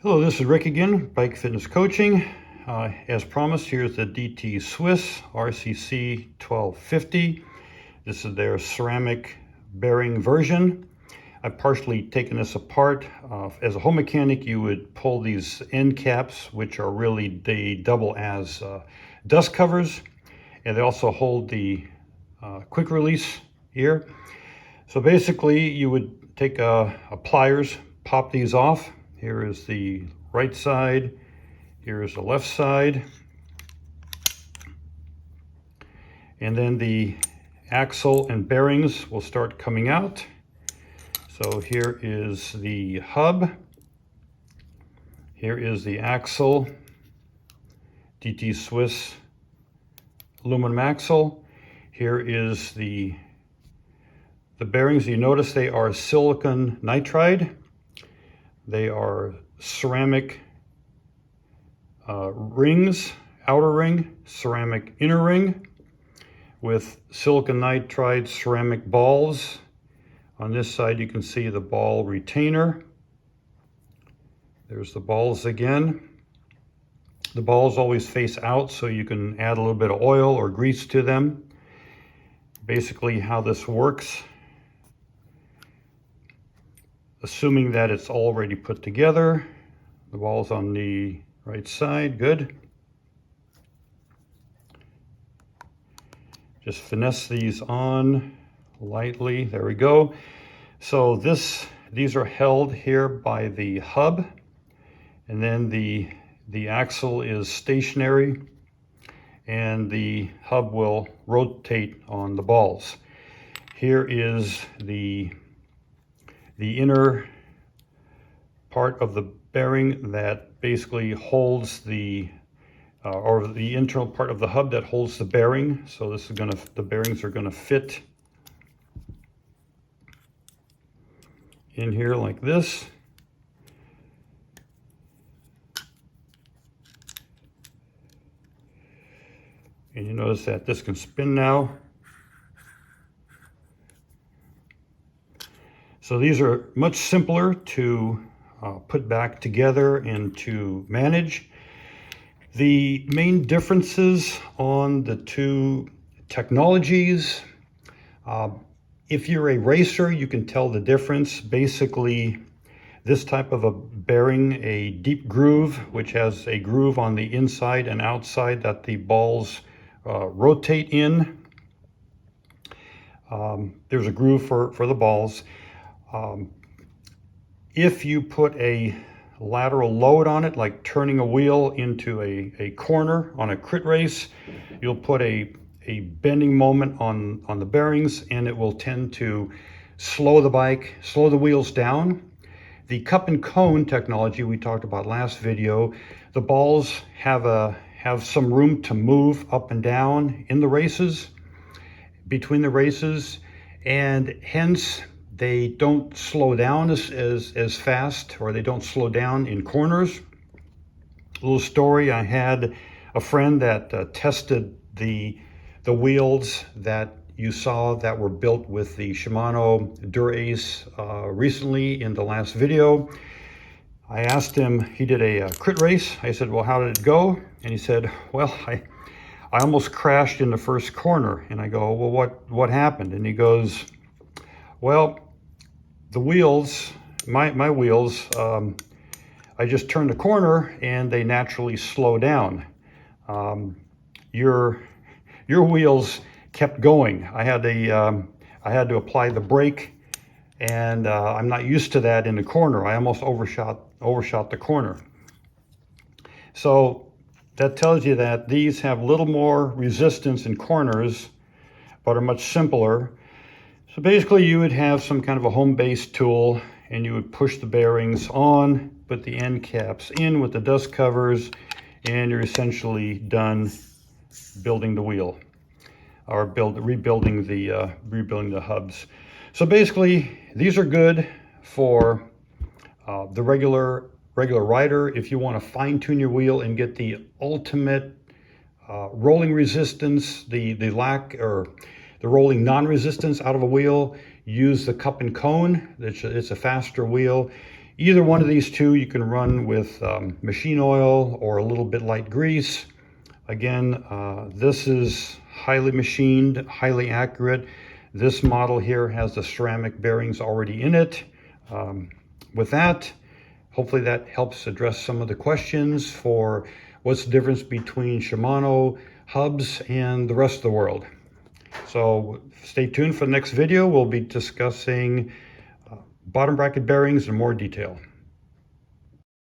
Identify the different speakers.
Speaker 1: Hello, this is Rick again, Bike Fitness Coaching. As promised, here's the DTSwiss RCC 1250. This is their ceramic bearing version. I've partially taken this apart. As a home mechanic, you would pull these end caps, which are really, they double as dust covers, and they also hold the quick release here. So basically, you would take pliers, pop these off. Here is the right side, here is the left side, and then the axle and bearings will start coming out. So here is the hub, here is the axle, DTSwiss aluminum axle. Here is the bearings. You notice they are silicon nitride. They are ceramic rings, outer ring, ceramic inner ring, with silicon nitride ceramic balls. On this side you can see the ball retainer. There's the balls again. The balls always face out, so you can add a little bit of oil or grease to them. Basically how this works, assuming that it's already put together, the ball's on the right side, good. Just finesse these on lightly, there we go. So these are held here by the hub, and then the axle is stationary, and the hub will rotate on the balls. Here is the inner part of the bearing that basically holds the internal part of the hub that holds the bearing. So this is the bearings are gonna fit in here like this. And you notice that this can spin now. So these are much simpler to put back together and to manage. The main differences on the two technologies, if you're a racer, you can tell the difference. Basically, this type of a bearing, a deep groove, which has a groove on the inside and outside that the balls rotate in. There's a groove for the balls. If you put a lateral load on it, like turning a wheel into a corner on a crit race, you'll put a bending moment on the bearings, and it will tend to slow the wheels down. The cup and cone technology we talked about last video, the balls have some room to move up and down in the races, between the races, and hence they don't slow down as fast, or they don't slow down in corners. A little story, I had a friend that tested the wheels that you saw that were built with the Shimano Dura-Ace recently in the last video. I asked him, he did a crit race. I said, well, how did it go? And he said, well, I almost crashed in the first corner. And I go, well, what happened? And he goes, well, the wheels, my wheels, I just turned a corner and they naturally slow down. Your wheels kept going. I had to apply the brake, and I'm not used to that in the corner. I almost overshot the corner. So that tells you that these have a little more resistance in corners, but are much simpler. So basically you would have some kind of a home-based tool, and you would push the bearings on, put the end caps in with the dust covers, and you're essentially done building the wheel, or rebuilding the hubs. So basically these are good for the regular rider. If you want to fine-tune your wheel and get the ultimate rolling resistance, the rolling non-resistance out of a wheel, use the cup and cone. It's a faster wheel. Either one of these two you can run with machine oil or a little bit light grease. Again, this is highly machined, highly accurate. This model here has the ceramic bearings already in it. With that, hopefully that helps address some of the questions for what's the difference between Shimano hubs and the rest of the world. So stay tuned for the next video. We'll be discussing bottom bracket bearings in more detail.